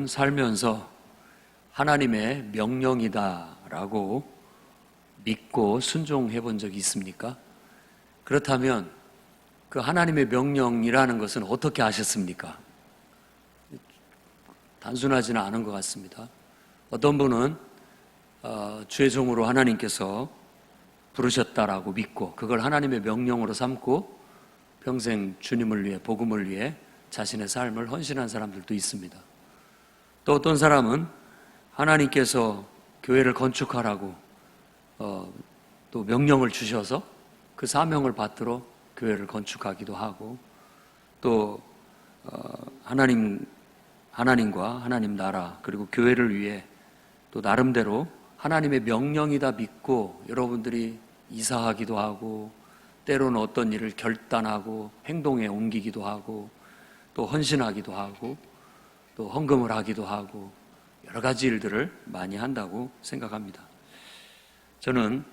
살면서 하나님의 명령이다라고 믿고 순종해 본 적이 있습니까? 그렇다면 그 하나님의 명령이라는 것은 어떻게 아셨습니까? 단순하지는 않은 것 같습니다. 어떤 분은 주의 종으로 하나님께서 부르셨다라고 믿고 그걸 하나님의 명령으로 삼고 평생 주님을 위해, 복음을 위해 자신의 삶을 헌신한 사람들도 있습니다. 또 어떤 사람은 하나님께서 교회를 건축하라고 또 명령을 주셔서 그 사명을 받들어 교회를 건축하기도 하고, 또 하나님과 하나님 나라 그리고 교회를 위해 또 나름대로 하나님의 명령이다 믿고 여러분들이 이사하기도 하고, 때로는 어떤 일을 결단하고 행동에 옮기기도 하고, 또 헌신하기도 하고, 또 헌금을 하기도 하고, 여러 가지 일들을 많이 한다고 생각합니다. 저는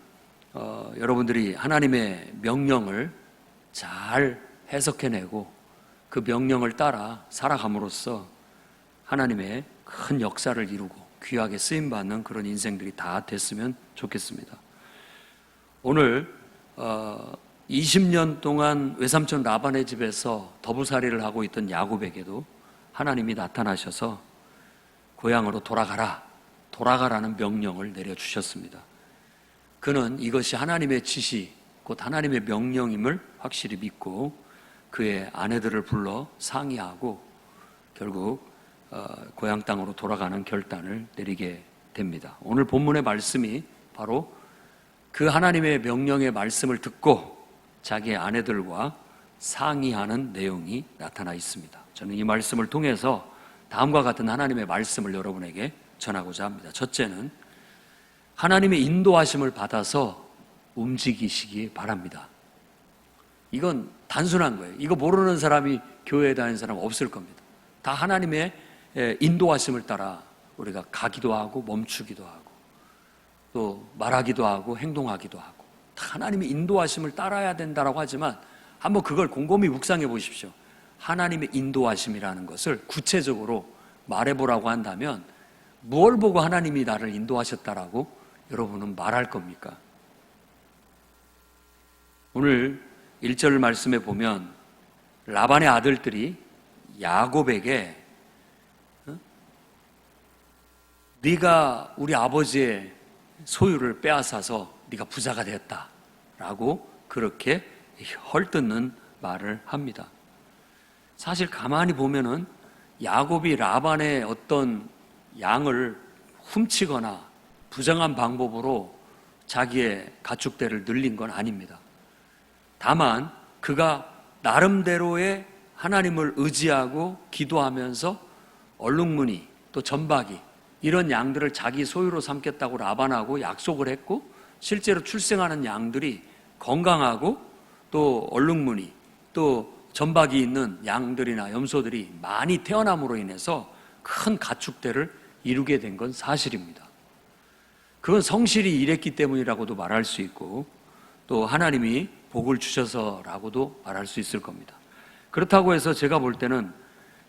여러분들이 하나님의 명령을 잘 해석해내고 그 명령을 따라 살아감으로써 하나님의 큰 역사를 이루고 귀하게 쓰임받는 그런 인생들이 다 됐으면 좋겠습니다. 오늘 20년 동안 외삼촌 라반의 집에서 더부살이를 하고 있던 야곱에게도 하나님이 나타나셔서 고향으로 돌아가라는 명령을 내려주셨습니다. 그는 이것이 하나님의 지시, 곧 하나님의 명령임을 확실히 믿고 그의 아내들을 불러 상의하고 결국 고향 땅으로 돌아가는 결단을 내리게 됩니다. 오늘 본문의 말씀이 바로 그 하나님의 명령의 말씀을 듣고 자기의 아내들과 상의하는 내용이 나타나 있습니다. 저는 이 말씀을 통해서 다음과 같은 하나님의 말씀을 여러분에게 전하고자 합니다. 첫째는 하나님의 인도하심을 받아서 움직이시기 바랍니다. 이건 단순한 거예요. 이거 모르는 사람이 교회에 다니는 사람 없을 겁니다. 다 하나님의 인도하심을 따라 우리가 가기도 하고 멈추기도 하고 또 말하기도 하고 행동하기도 하고 다 하나님의 인도하심을 따라야 된다라고 하지만 한번 그걸 곰곰이 묵상해 보십시오. 하나님의 인도하심이라는 것을 구체적으로 말해보라고 한다면 무엇을 보고 하나님이 나를 인도하셨다라고 여러분은 말할 겁니까? 오늘 1절 말씀에 보면 라반의 아들들이 야곱에게 네가 우리 아버지의 소유를 빼앗아서 네가 부자가 되었다라고 그렇게 헐뜯는 말을 합니다. 사실 가만히 보면은 야곱이 라반의 어떤 양을 훔치거나 부정한 방법으로 자기의 가축대를 늘린 건 아닙니다. 다만 그가 나름대로의 하나님을 의지하고 기도하면서 얼룩무늬 또 점박이 이런 양들을 자기 소유로 삼겠다고 라반하고 약속을 했고, 실제로 출생하는 양들이 건강하고 또 얼룩무늬 또 점박이 있는 양들이나 염소들이 많이 태어남으로 인해서 큰 가축대를 이루게 된 건 사실입니다. 그건 성실히 일했기 때문이라고도 말할 수 있고 또 하나님이 복을 주셔서라고도 말할 수 있을 겁니다. 그렇다고 해서 제가 볼 때는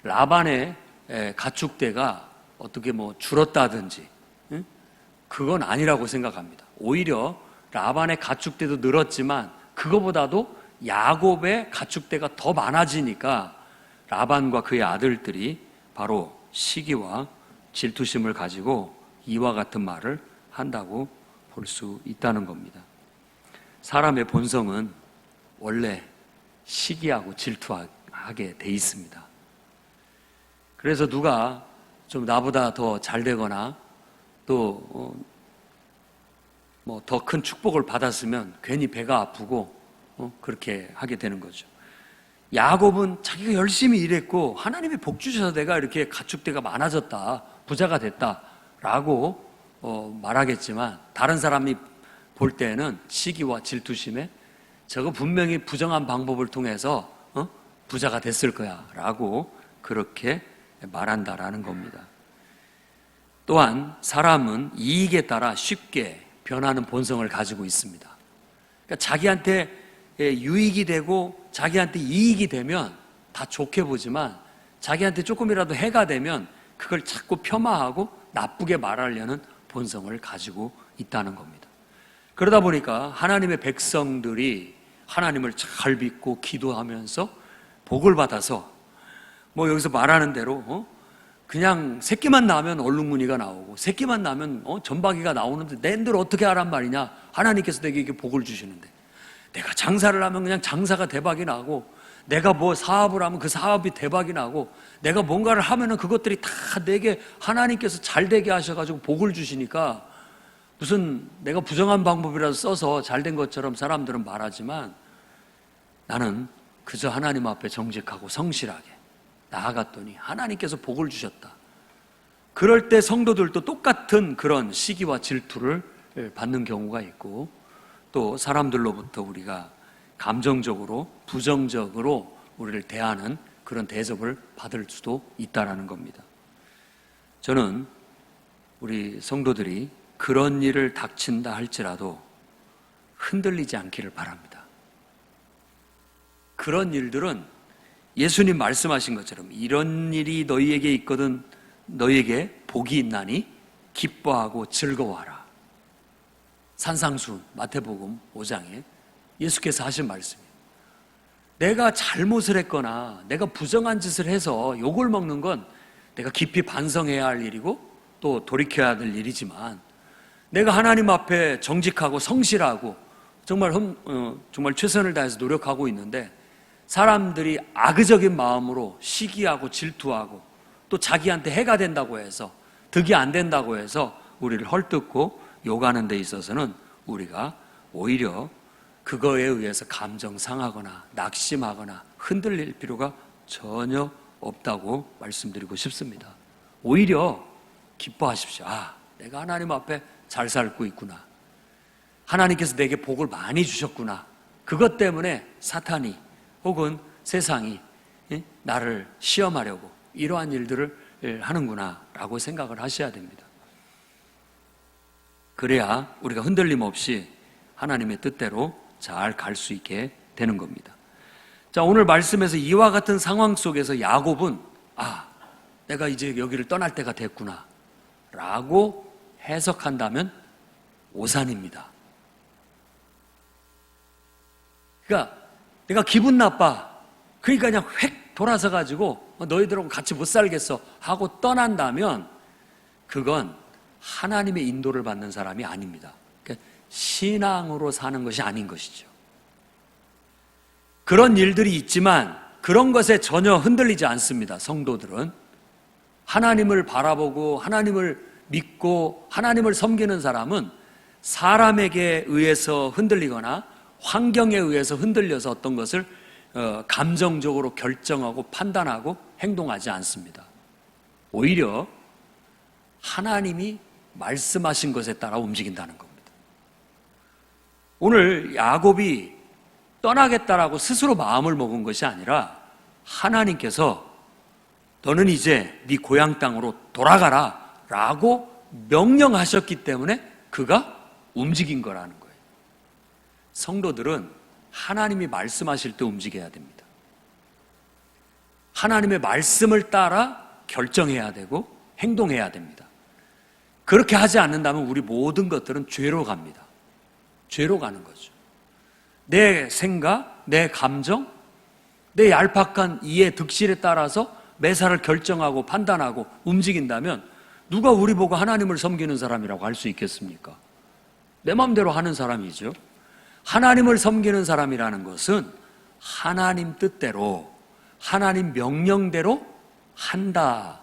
라반의 가축대가 어떻게 줄었다든지 그건 아니라고 생각합니다. 오히려 라반의 가축대도 늘었지만 그거보다도 야곱의 가축대가 더 많아지니까 라반과 그의 아들들이 바로 시기와 질투심을 가지고 이와 같은 말을 한다고 볼 수 있다는 겁니다. 사람의 본성은 원래 시기하고 질투하게 돼 있습니다. 그래서 누가 좀 나보다 더 잘 되거나 또 더 큰 축복을 받았으면 괜히 배가 아프고 그렇게 하게 되는 거죠. 야곱은 자기가 열심히 일했고 하나님이 복 주셔서 내가 이렇게 가축대가 많아졌다, 부자가 됐다라고 말하겠지만 다른 사람이 볼 때는 시기와 질투심에 저거 분명히 부정한 방법을 통해서 부자가 됐을 거야 라고 그렇게 말한다라는 겁니다. 또한 사람은 이익에 따라 쉽게 변하는 본성을 가지고 있습니다. 그러니까 자기한테 유익이 되고 자기한테 이익이 되면 다 좋게 보지만 자기한테 조금이라도 해가 되면 그걸 자꾸 폄하하고 나쁘게 말하려는 본성을 가지고 있다는 겁니다. 그러다 보니까 하나님의 백성들이 하나님을 잘 믿고 기도하면서 복을 받아서 여기서 말하는 대로 그냥 새끼만 낳으면 얼룩무늬가 나오고 새끼만 낳으면 점박이가 나오는데 낸들 어떻게 하란 말이냐. 하나님께서 내게 이게 복을 주시는데, 내가 장사를 하면 그냥 장사가 대박이 나고, 내가 사업을 하면 그 사업이 대박이 나고, 내가 뭔가를 하면은 그것들이 다 내게 하나님께서 잘 되게 하셔가지고 복을 주시니까 무슨 내가 부정한 방법이라도 써서 잘 된 것처럼 사람들은 말하지만, 나는 그저 하나님 앞에 정직하고 성실하게 나아갔더니 하나님께서 복을 주셨다. 그럴 때 성도들도 똑같은 그런 시기와 질투를 받는 경우가 있고, 또 사람들로부터 우리가 감정적으로 부정적으로 우리를 대하는 그런 대접을 받을 수도 있다라는 겁니다. 저는 우리 성도들이 그런 일을 닥친다 할지라도 흔들리지 않기를 바랍니다. 그런 일들은 예수님 말씀하신 것처럼 이런 일이 너희에게 있거든 너희에게 복이 있나니 기뻐하고 즐거워하라. 산상수훈 마태복음 5장에 예수께서 하신 말씀이에요. 내가 잘못을 했거나 내가 부정한 짓을 해서 욕을 먹는 건 내가 깊이 반성해야 할 일이고 또 돌이켜야 될 일이지만, 내가 하나님 앞에 정직하고 성실하고 정말 최선을 다해서 노력하고 있는데 사람들이 악의적인 마음으로 시기하고 질투하고 또 자기한테 해가 된다고 해서, 득이 안 된다고 해서 우리를 헐뜯고 욕하는 데 있어서는 우리가 오히려 그거에 의해서 감정 상하거나 낙심하거나 흔들릴 필요가 전혀 없다고 말씀드리고 싶습니다. 오히려 기뻐하십시오. 내가 하나님 앞에 잘 살고 있구나. 하나님께서 내게 복을 많이 주셨구나. 그것 때문에 사탄이 혹은 세상이 나를 시험하려고 이러한 일들을 하는구나 라고 생각을 하셔야 됩니다. 그래야 우리가 흔들림 없이 하나님의 뜻대로 잘 갈 수 있게 되는 겁니다. 자, 오늘 말씀에서 이와 같은 상황 속에서 야곱은 내가 이제 여기를 떠날 때가 됐구나 라고 해석한다면 오산입니다. 그러니까 내가 기분 나빠, 그러니까 그냥 획 돌아서 가지고 너희들하고 같이 못 살겠어 하고 떠난다면 그건 하나님의 인도를 받는 사람이 아닙니다. 그러니까 신앙으로 사는 것이 아닌 것이죠. 그런 일들이 있지만 그런 것에 전혀 흔들리지 않습니다. 성도들은 하나님을 바라보고 하나님을 믿고 하나님을 섬기는 사람은 사람에게 의해서 흔들리거나 환경에 의해서 흔들려서 어떤 것을 감정적으로 결정하고 판단하고 행동하지 않습니다. 오히려 하나님이 말씀하신 것에 따라 움직인다는 겁니다. 오늘 야곱이 떠나겠다라고 스스로 마음을 먹은 것이 아니라 하나님께서 너는 이제 네 고향 땅으로 돌아가라 라고 명령하셨기 때문에 그가 움직인 거라는 거예요. 성도들은 하나님이 말씀하실 때 움직여야 됩니다. 하나님의 말씀을 따라 결정해야 되고 행동해야 됩니다. 그렇게 하지 않는다면 우리 모든 것들은 죄로 갑니다. 죄로 가는 거죠. 내 생각, 내 감정, 내 얄팍한 이해 득실에 따라서 매사를 결정하고 판단하고 움직인다면 누가 우리 보고 하나님을 섬기는 사람이라고 할 수 있겠습니까? 내 마음대로 하는 사람이죠. 하나님을 섬기는 사람이라는 것은 하나님 뜻대로 하나님 명령대로 한다,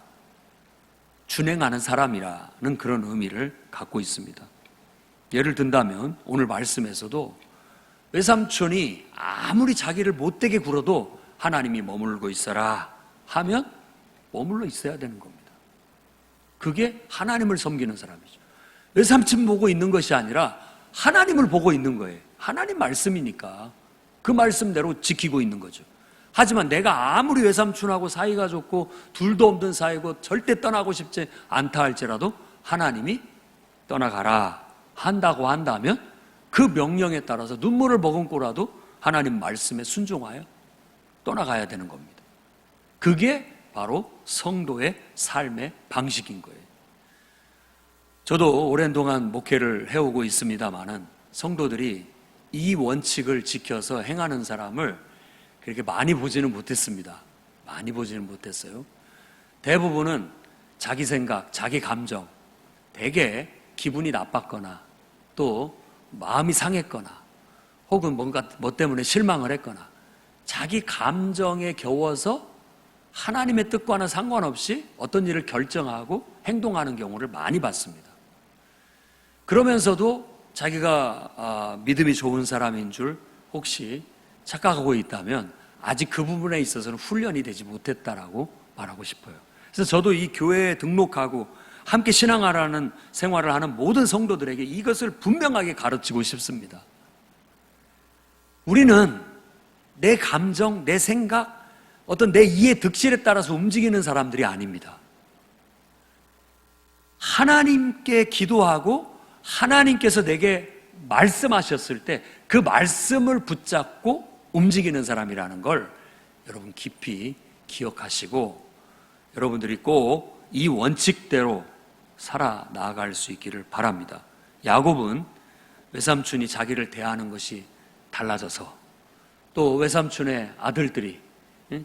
준행하는 사람이라는 그런 의미를 갖고 있습니다. 예를 든다면 오늘 말씀에서도 외삼촌이 아무리 자기를 못되게 굴어도 하나님이 머물고 있어라 하면 머물러 있어야 되는 겁니다. 그게 하나님을 섬기는 사람이죠. 외삼촌 보고 있는 것이 아니라 하나님을 보고 있는 거예요. 하나님 말씀이니까 그 말씀대로 지키고 있는 거죠. 하지만 내가 아무리 외삼촌하고 사이가 좋고 둘도 없는 사이고 절대 떠나고 싶지 않다 할지라도 하나님이 떠나가라 한다고 한다면 그 명령에 따라서 눈물을 머금고라도 하나님 말씀에 순종하여 떠나가야 되는 겁니다. 그게 바로 성도의 삶의 방식인 거예요. 저도 오랜 동안 목회를 해오고 있습니다마는 성도들이 이 원칙을 지켜서 행하는 사람을 그렇게 많이 보지는 못했습니다. 많이 보지는 못했어요. 대부분은 자기 생각, 자기 감정, 되게 기분이 나빴거나 또 마음이 상했거나 혹은 뭔가 뭐 때문에 실망을 했거나 자기 감정에 겨워서 하나님의 뜻과는 상관없이 어떤 일을 결정하고 행동하는 경우를 많이 봤습니다. 그러면서도 자기가 믿음이 좋은 사람인 줄 혹시 착각하고 있다면 아직 그 부분에 있어서는 훈련이 되지 못했다라고 말하고 싶어요. 그래서 저도 이 교회에 등록하고 함께 신앙하라는 생활을 하는 모든 성도들에게 이것을 분명하게 가르치고 싶습니다. 우리는 내 감정, 내 생각, 어떤 내 이해 득실에 따라서 움직이는 사람들이 아닙니다. 하나님께 기도하고 하나님께서 내게 말씀하셨을 때 그 말씀을 붙잡고 움직이는 사람이라는 걸 여러분 깊이 기억하시고 여러분들이 꼭 이 원칙대로 살아 나아갈 수 있기를 바랍니다. 야곱은 외삼촌이 자기를 대하는 것이 달라져서 또 외삼촌의 아들들이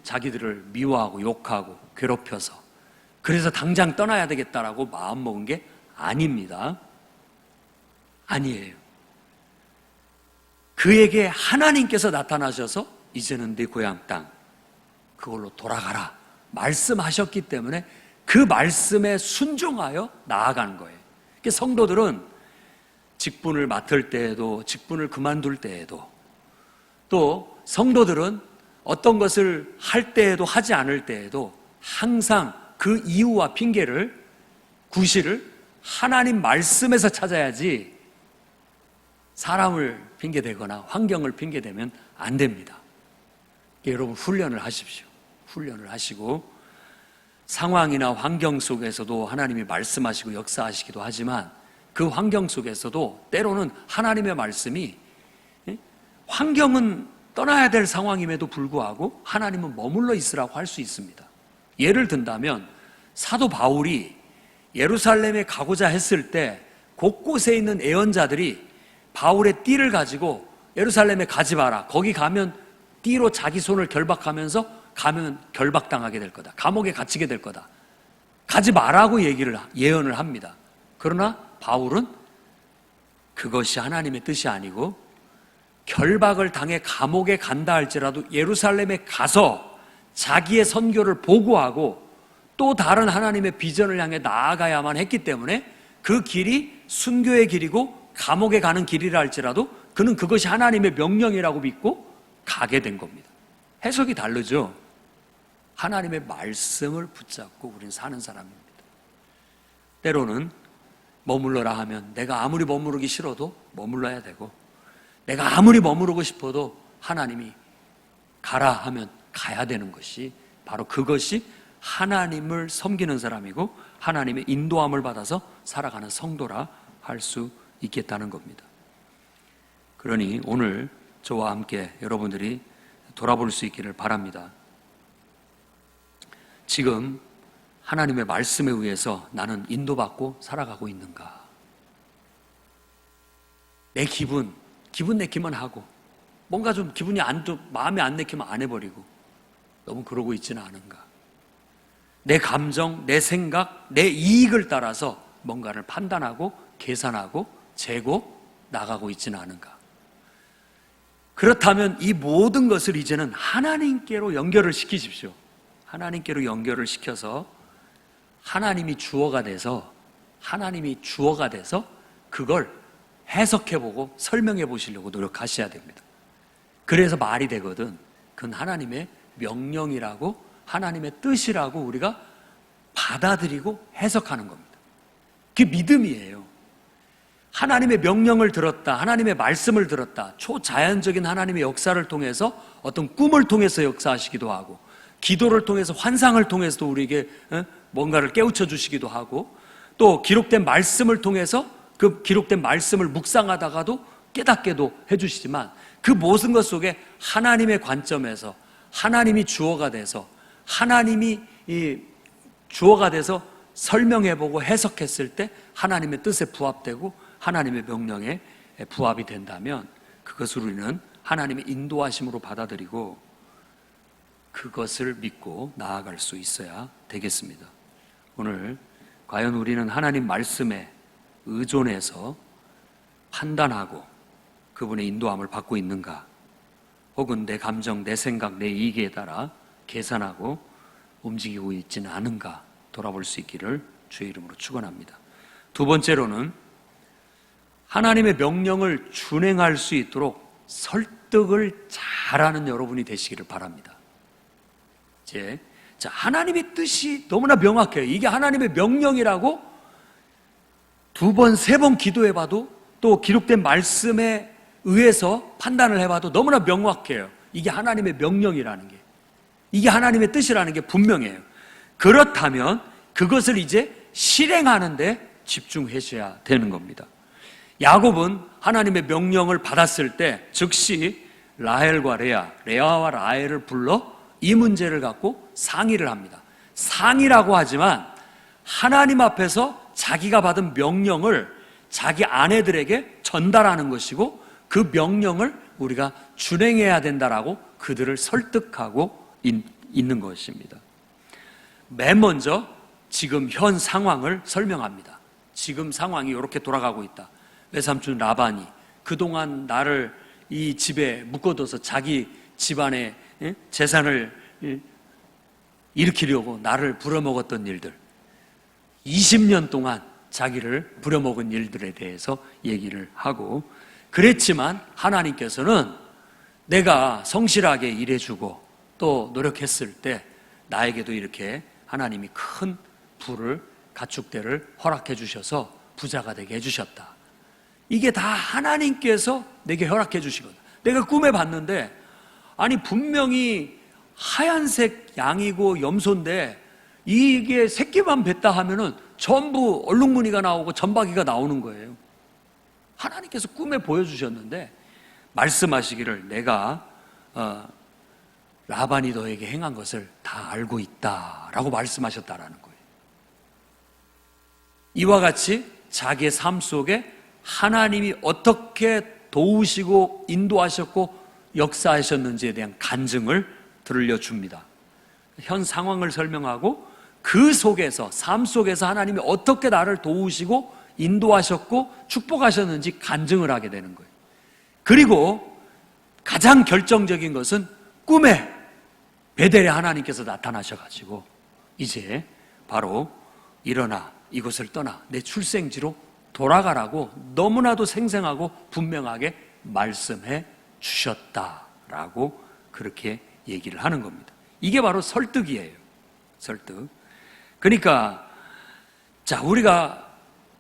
자기들을 미워하고 욕하고 괴롭혀서 그래서 당장 떠나야 되겠다라고 마음먹은 게 아닙니다. 아니에요. 그에게 하나님께서 나타나셔서 이제는 네 고향 땅 그걸로 돌아가라 말씀하셨기 때문에 그 말씀에 순종하여 나아가는 거예요. 성도들은 직분을 맡을 때에도 직분을 그만둘 때에도 또 성도들은 어떤 것을 할 때에도 하지 않을 때에도 항상 그 이유와 핑계를 구실을 하나님 말씀에서 찾아야지 사람을 핑계대거나 환경을 핑계대면 안 됩니다. 여러분 훈련을 하십시오. 훈련을 하시고 상황이나 환경 속에서도 하나님이 말씀하시고 역사하시기도 하지만 그 환경 속에서도 때로는 하나님의 말씀이 환경은 떠나야 될 상황임에도 불구하고 하나님은 머물러 있으라고 할 수 있습니다. 예를 든다면 사도 바울이 예루살렘에 가고자 했을 때 곳곳에 있는 예언자들이 바울의 띠를 가지고 예루살렘에 가지 마라. 거기 가면 띠로 자기 손을 결박하면서 가면 결박당하게 될 거다. 감옥에 갇히게 될 거다. 가지 마라고 예언을 합니다. 그러나 바울은 그것이 하나님의 뜻이 아니고 결박을 당해 감옥에 간다 할지라도 예루살렘에 가서 자기의 선교를 보고하고 또 다른 하나님의 비전을 향해 나아가야만 했기 때문에 그 길이 순교의 길이고 감옥에 가는 길이라 할지라도 그는 그것이 하나님의 명령이라고 믿고 가게 된 겁니다. 해석이 다르죠. 하나님의 말씀을 붙잡고 우리는 사는 사람입니다. 때로는 머물러라 하면 내가 아무리 머무르기 싫어도 머물러야 되고 내가 아무리 머무르고 싶어도 하나님이 가라 하면 가야 되는 것이 바로 그것이 하나님을 섬기는 사람이고 하나님의 인도함을 받아서 살아가는 성도라 할 수 있겠다는 겁니다. 그러니 오늘 저와 함께 여러분들이 돌아볼 수 있기를 바랍니다. 지금 하나님의 말씀에 의해서 나는 인도받고 살아가고 있는가? 내 기분 내키면 하고 뭔가 좀 기분이 마음에 안 내키면 안 해버리고 너무 그러고 있지는 않은가? 내 감정, 내 생각, 내 이익을 따라서 뭔가를 판단하고 계산하고 재고 나가고 있지는 않은가? 그렇다면 이 모든 것을 이제는 하나님께로 연결을 시키십시오. 하나님께로 연결을 시켜서 하나님이 주어가 돼서 그걸 해석해보고 설명해 보시려고 노력하셔야 됩니다. 그래서 말이 되거든. 그건 하나님의 명령이라고 하나님의 뜻이라고 우리가 받아들이고 해석하는 겁니다. 그게 믿음이에요. 하나님의 명령을 들었다, 하나님의 말씀을 들었다, 초자연적인 하나님의 역사를 통해서 어떤 꿈을 통해서 역사하시기도 하고 기도를 통해서 환상을 통해서도 우리에게 뭔가를 깨우쳐 주시기도 하고 또 기록된 말씀을 통해서 그 기록된 말씀을 묵상하다가도 깨닫게도 해주시지만 그 모든 것 속에 하나님의 관점에서 하나님이 주어가 돼서 하나님이 이 주어가 돼서 설명해보고 해석했을 때 하나님의 뜻에 부합되고 하나님의 명령에 부합이 된다면 그것을 우리는 하나님의 인도하심으로 받아들이고 그것을 믿고 나아갈 수 있어야 되겠습니다. 오늘 과연 우리는 하나님 말씀에 의존해서 판단하고 그분의 인도함을 받고 있는가? 혹은 내 감정, 내 생각, 내 이익에 따라 계산하고 움직이고 있지는 않은가 돌아볼 수 있기를 주의 이름으로 축원합니다. 두 번째로는 하나님의 명령을 준행할 수 있도록 설득을 잘하는 여러분이 되시기를 바랍니다. 하나님의 뜻이 너무나 명확해요. 이게 하나님의 명령이라고 두 번, 세 번 기도해봐도 또 기록된 말씀에 의해서 판단을 해봐도 너무나 명확해요. 이게 하나님의 명령이라는 게, 이게 하나님의 뜻이라는 게 분명해요. 그렇다면 그것을 이제 실행하는 데 집중하셔야 되는 겁니다. 야곱은 하나님의 명령을 받았을 때 즉시 라헬과 레아와 라헬을 불러 이 문제를 갖고 상의를 합니다. 상의라고 하지만 하나님 앞에서 자기가 받은 명령을 자기 아내들에게 전달하는 것이고 그 명령을 우리가 준행해야 된다라고 그들을 설득하고 있는 것입니다. 맨 먼저 지금 현 상황을 설명합니다. 지금 상황이 이렇게 돌아가고 있다. 외삼촌 라반이 그동안 나를 이 집에 묶어둬서 자기 집안에 재산을 일으키려고 나를 부려먹었던 일들, 20년 동안 자기를 부려먹은 일들에 대해서 얘기를 하고, 그랬지만 하나님께서는 내가 성실하게 일해주고 또 노력했을 때 나에게도 이렇게 하나님이 큰 부를, 가축대를 허락해 주셔서 부자가 되게 해주셨다. 이게 다 하나님께서 내게 허락해 주시거든. 내가 꿈에 봤는데 아니 분명히 하얀색 양이고 염소인데 이게 새끼만 뱉다 하면은 전부 얼룩무늬가 나오고 점박이가 나오는 거예요. 하나님께서 꿈에 보여주셨는데 말씀하시기를 내가 라반이 너에게 행한 것을 다 알고 있다라고 말씀하셨다라는 거예요. 이와 같이 자기의 삶 속에 하나님이 어떻게 도우시고 인도하셨고 역사하셨는지에 대한 간증을 들려줍니다. 현 상황을 설명하고 그 속에서, 삶 속에서 하나님이 어떻게 나를 도우시고 인도하셨고 축복하셨는지 간증을 하게 되는 거예요. 그리고 가장 결정적인 것은 꿈에 베델에 하나님께서 나타나셔가지고 이제 바로 일어나 이곳을 떠나 내 출생지로 돌아가라고 너무나도 생생하고 분명하게 말씀해 주셨다라고 그렇게 얘기를 하는 겁니다. 이게 바로 설득이에요. 설득. 그러니까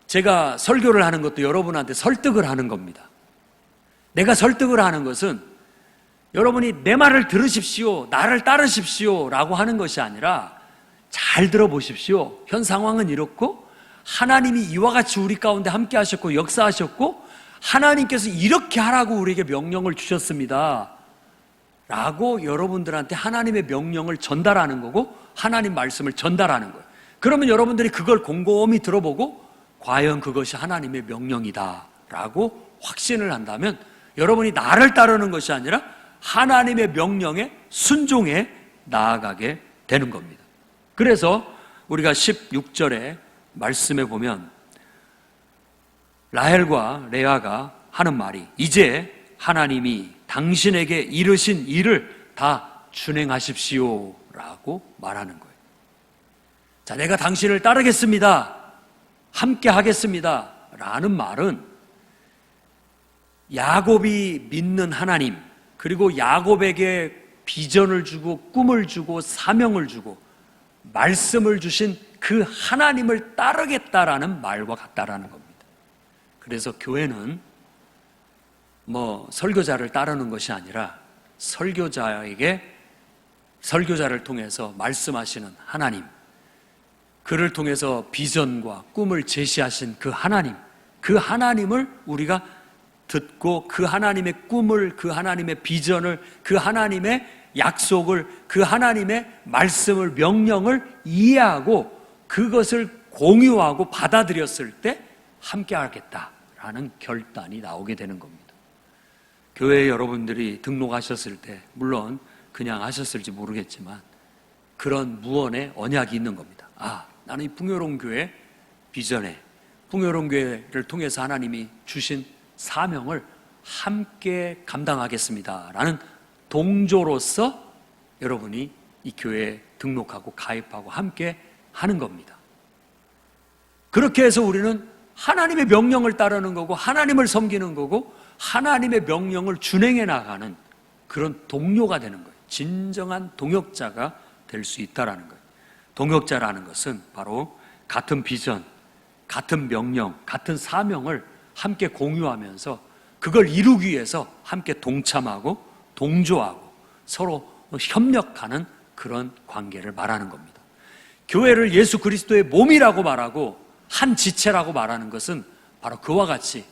제가 설교를 하는 것도 여러분한테 설득을 하는 겁니다. 내가 설득을 하는 것은 여러분이 내 말을 들으십시오, 나를 따르십시오 라고 하는 것이 아니라 잘 들어보십시오. 현 상황은 이렇고 하나님이 이와 같이 우리 가운데 함께 하셨고 역사하셨고 하나님께서 이렇게 하라고 우리에게 명령을 주셨습니다 라고 여러분들한테 하나님의 명령을 전달하는 거고 하나님 말씀을 전달하는 거예요. 그러면 여러분들이 그걸 곰곰이 들어보고 과연 그것이 하나님의 명령이다 라고 확신을 한다면 여러분이 나를 따르는 것이 아니라 하나님의 명령에 순종해 나아가게 되는 겁니다. 그래서 우리가 16절에 말씀에 보면 라헬과 레아가 하는 말이 이제 하나님이 당신에게 이르신 일을 다 준행하십시오 라고 말하는 거예요. 자, 내가 당신을 따르겠습니다, 함께 하겠습니다 라는 말은 야곱이 믿는 하나님, 그리고 야곱에게 비전을 주고 꿈을 주고 사명을 주고 말씀을 주신 그 하나님을 따르겠다라는 말과 같다라는 겁니다. 그래서 교회는 설교자를 따르는 것이 아니라 설교자를 통해서 말씀하시는 하나님, 그를 통해서 비전과 꿈을 제시하신 그 하나님을 우리가 듣고 그 하나님의 꿈을, 그 하나님의 비전을, 그 하나님의 약속을, 그 하나님의 말씀을, 명령을 이해하고 그것을 공유하고 받아들였을 때 함께 하겠다라는 결단이 나오게 되는 겁니다. 교회에 여러분들이 등록하셨을 때 물론 그냥 하셨을지 모르겠지만 그런 무언의 언약이 있는 겁니다. 나는 이 풍요로운교회 비전에 풍요로운교회를 통해서 하나님이 주신 사명을 함께 감당하겠습니다 라는 동조로서 여러분이 이 교회에 등록하고 가입하고 함께 하는 겁니다. 그렇게 해서 우리는 하나님의 명령을 따르는 거고 하나님을 섬기는 거고 하나님의 명령을 준행해 나가는 그런 동료가 되는 거예요. 진정한 동역자가 될 수 있다라는 거예요. 동역자라는 것은 바로 같은 비전, 같은 명령, 같은 사명을 함께 공유하면서 그걸 이루기 위해서 함께 동참하고 동조하고 서로 협력하는 그런 관계를 말하는 겁니다. 교회를 예수 그리스도의 몸이라고 말하고 한 지체라고 말하는 것은 바로 그와 같이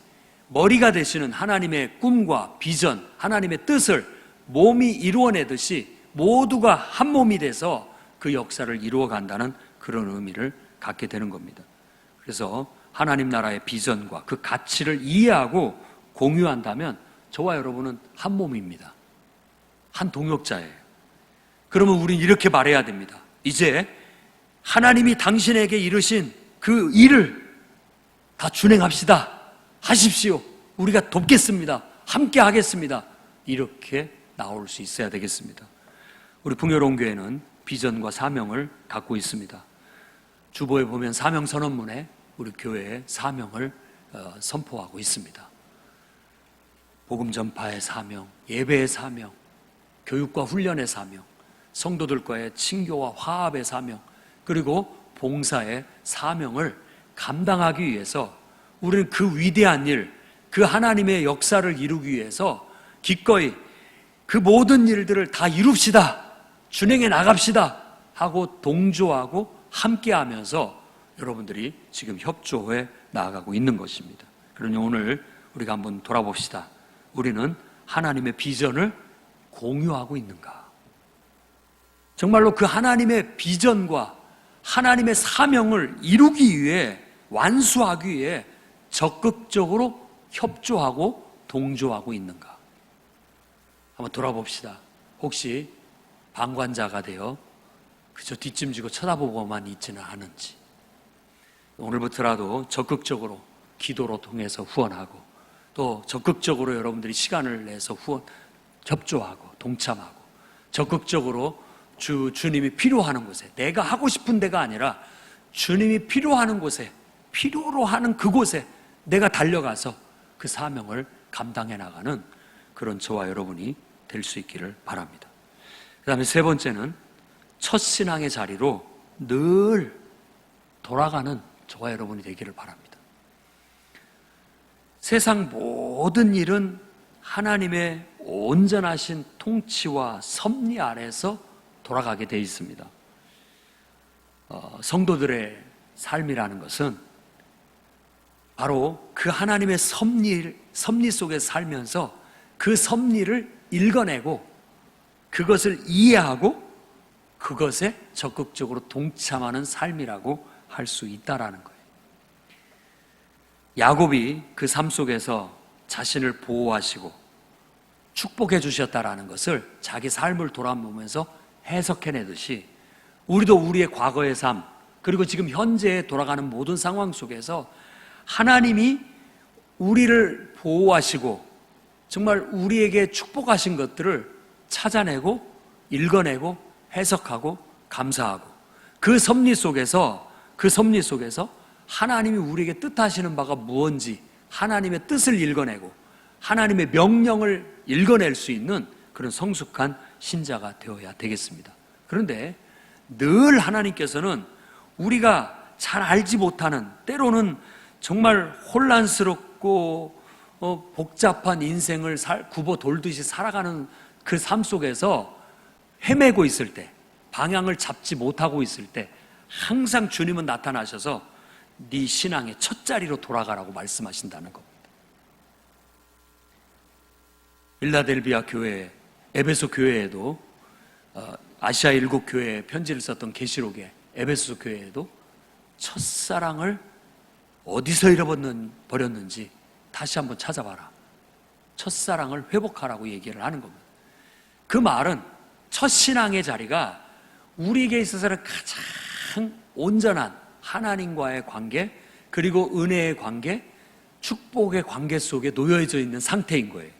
머리가 되시는 하나님의 꿈과 비전, 하나님의 뜻을 몸이 이루어내듯이 모두가 한 몸이 돼서 그 역사를 이루어간다는 그런 의미를 갖게 되는 겁니다. 그래서 하나님 나라의 비전과 그 가치를 이해하고 공유한다면 저와 여러분은 한 몸입니다. 한 동역자예요. 그러면 우린 이렇게 말해야 됩니다. 이제 하나님이 당신에게 이르신 그 일을 다 준행합시다. 하십시오. 우리가 돕겠습니다. 함께 하겠습니다. 이렇게 나올 수 있어야 되겠습니다. 우리 풍요로운 교회는 비전과 사명을 갖고 있습니다. 주보에 보면 사명 선언문에 우리 교회의 사명을 선포하고 있습니다. 복음 전파의 사명, 예배의 사명, 교육과 훈련의 사명, 성도들과의 친교와 화합의 사명, 그리고 봉사의 사명을 감당하기 위해서 우리는 그 위대한 일, 그 하나님의 역사를 이루기 위해서 기꺼이 그 모든 일들을 다 이룹시다, 준행해 나갑시다 하고 동조하고 함께하면서 여러분들이 지금 협조해 나아가고 있는 것입니다. 그러니 오늘 우리가 한번 돌아봅시다. 우리는 하나님의 비전을 공유하고 있는가? 정말로 그 하나님의 비전과 하나님의 사명을 이루기 위해, 완수하기 위해 적극적으로 협조하고 동조하고 있는가? 한번 돌아봅시다. 혹시 방관자가 되어 그저 뒷짐지고 쳐다보고만 있지는 않은지, 오늘부터라도 적극적으로 기도로 통해서 후원하고 또 적극적으로 여러분들이 시간을 내서 협조하고 동참하고 적극적으로 주님이 필요하는 곳에, 내가 하고 싶은 데가 아니라 주님이 필요하는 곳에, 필요로 하는 그곳에 내가 달려가서 그 사명을 감당해 나가는 그런 저와 여러분이 될 수 있기를 바랍니다. 그 다음에 세 번째는 첫 신앙의 자리로 늘 돌아가는 저와 여러분이 되기를 바랍니다. 세상 모든 일은 하나님의 온전하신 통치와 섭리 아래서 돌아가게 되어 있습니다. 성도들의 삶이라는 것은 바로 그 하나님의 섭리 속에 살면서 그 섭리를 읽어내고 그것을 이해하고 그것에 적극적으로 동참하는 삶이라고 할 수 있다라는 거예요. 야곱이 그 삶 속에서 자신을 보호하시고 축복해 주셨다라는 것을 자기 삶을 돌아보면서 해석해내듯이 우리도 우리의 과거의 삶, 그리고 지금 현재에 돌아가는 모든 상황 속에서 하나님이 우리를 보호하시고 정말 우리에게 축복하신 것들을 찾아내고 읽어내고 해석하고 감사하고 그 섭리 속에서 하나님이 우리에게 뜻하시는 바가 무엇인지 하나님의 뜻을 읽어내고 하나님의 명령을 읽어낼 수 있는 그런 성숙한 신자가 되어야 되겠습니다. 그런데 늘 하나님께서는 우리가 잘 알지 못하는, 때로는 정말 혼란스럽고 복잡한 인생을 굽어 돌듯이 살아가는 그 삶 속에서 헤매고 있을 때, 방향을 잡지 못하고 있을 때 항상 주님은 나타나셔서 네 신앙의 첫 자리로 돌아가라고 말씀하신다는 겁니다. 빌라델비아 교회, 에베소 교회에도 아시아 일곱 교회에 편지를 썼던 계시록의 에베소 교회에도 첫사랑을 어디서 잃어버렸는지 다시 한번 찾아봐라. 첫사랑을 회복하라고 얘기를 하는 겁니다. 그 말은 첫신앙의 자리가 우리에게 있어서는 가장 온전한 하나님과의 관계, 그리고 은혜의 관계, 축복의 관계 속에 놓여져 있는 상태인 거예요.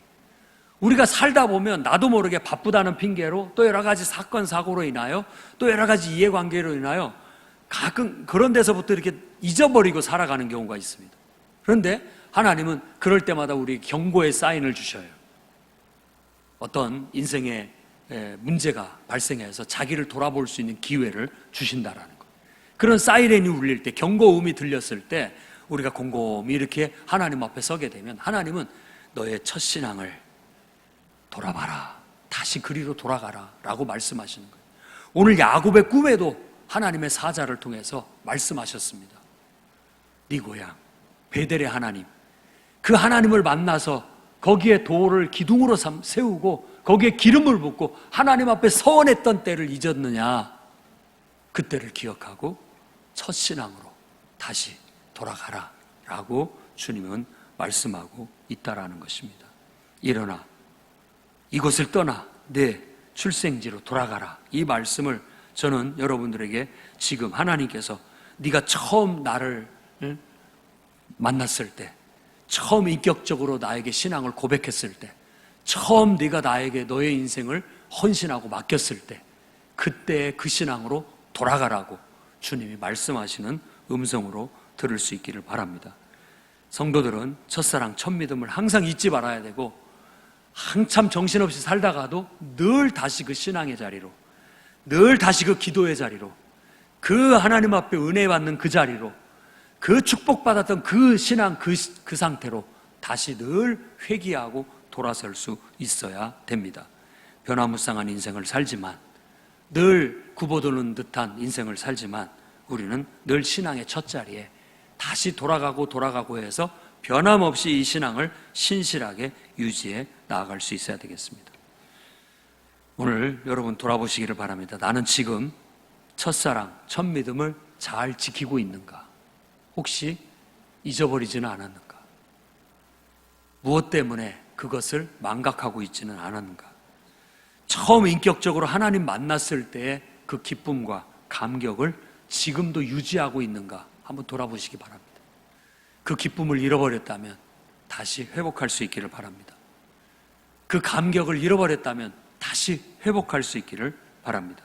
우리가 살다 보면 나도 모르게 바쁘다는 핑계로, 또 여러 가지 사건 사고로 인하여, 또 여러 가지 이해관계로 인하여 가끔 그런 데서부터 이렇게 잊어버리고 살아가는 경우가 있습니다. 그런데 하나님은 그럴 때마다 우리 경고의 사인을 주셔요. 어떤 인생의 문제가 발생해서 자기를 돌아볼 수 있는 기회를 주신다라는 것. 그런 사이렌이 울릴 때, 경고음이 들렸을 때 우리가 곰곰이 이렇게 하나님 앞에 서게 되면 하나님은 너의 첫신앙을 돌아봐라, 다시 그리로 돌아가라 라고 말씀하시는 거예요. 오늘 야곱의 꿈에도 하나님의 사자를 통해서 말씀하셨습니다. 네 고향 베델의 하나님, 그 하나님을 만나서 거기에 돌을 기둥으로 세우고 거기에 기름을 붓고 하나님 앞에 서원했던 때를 잊었느냐? 그때를 기억하고 첫신앙으로 다시 돌아가라 라고 주님은 말씀하고 있다라는 것입니다. 일어나 이곳을 떠나 내 출생지로 돌아가라. 이 말씀을 저는 여러분들에게 지금 하나님께서 네가 처음 나를 만났을 때, 처음 인격적으로 나에게 신앙을 고백했을 때, 처음 네가 나에게 너의 인생을 헌신하고 맡겼을 때, 그때 그 신앙으로 돌아가라고 주님이 말씀하시는 음성으로 들을 수 있기를 바랍니다. 성도들은 첫사랑, 첫 믿음을 항상 잊지 말아야 되고, 한참 정신없이 살다가도 늘 다시 그 신앙의 자리로, 늘 다시 그 기도의 자리로, 그 하나님 앞에 은혜 받는 그 자리로, 그 축복받았던 그 신앙, 그 상태로 다시 늘 회귀하고 돌아설 수 있어야 됩니다. 변화무쌍한 인생을 살지만, 늘 굽어도는 듯한 인생을 살지만 우리는 늘 신앙의 첫 자리에 다시 돌아가고 해서 변함없이 이 신앙을 신실하게 유지해 나아갈 수 있어야 되겠습니다. 오늘 여러분 돌아보시기를 바랍니다. 나는 지금 첫사랑, 첫 믿음을 잘 지키고 있는가? 혹시 잊어버리지는 않았는가? 무엇 때문에 그것을 망각하고 있지는 않았는가? 처음 인격적으로 하나님 만났을 때의 그 기쁨과 감격을 지금도 유지하고 있는가? 한번 돌아보시기 바랍니다. 그 기쁨을 잃어버렸다면 다시 회복할 수 있기를 바랍니다. 그 감격을 잃어버렸다면 다시 회복할 수 있기를 바랍니다.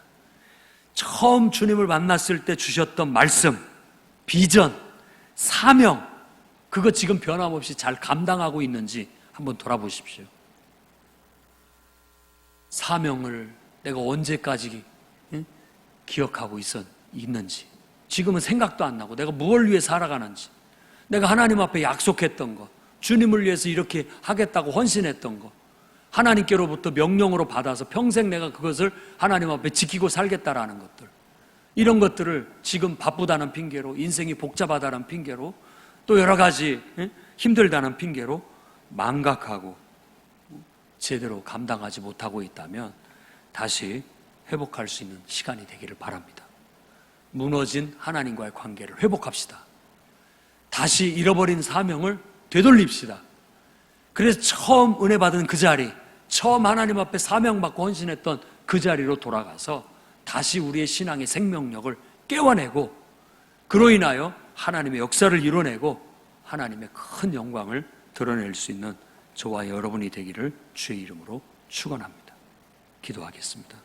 처음 주님을 만났을 때 주셨던 말씀, 비전, 사명, 그거 지금 변함없이 잘 감당하고 있는지 한번 돌아보십시오. 사명을 내가 언제까지 기억하고 있는지, 지금은 생각도 안 나고 내가 무엇을 위해 살아가는지, 내가 하나님 앞에 약속했던 것, 주님을 위해서 이렇게 하겠다고 헌신했던 것, 하나님께로부터 명령으로 받아서 평생 내가 그것을 하나님 앞에 지키고 살겠다라는 것들, 이런 것들을 지금 바쁘다는 핑계로, 인생이 복잡하다는 핑계로, 또 여러 가지 힘들다는 핑계로 망각하고 제대로 감당하지 못하고 있다면 다시 회복할 수 있는 시간이 되기를 바랍니다. 무너진 하나님과의 관계를 회복합시다. 다시 잃어버린 사명을 되돌립시다. 그래서 처음 은혜 받은 그 자리, 처음 하나님 앞에 사명받고 헌신했던 그 자리로 돌아가서 다시 우리의 신앙의 생명력을 깨워내고, 그로 인하여 하나님의 역사를 이뤄내고 하나님의 큰 영광을 드러낼 수 있는 저와 여러분이 되기를 주의 이름으로 축원합니다. 기도하겠습니다.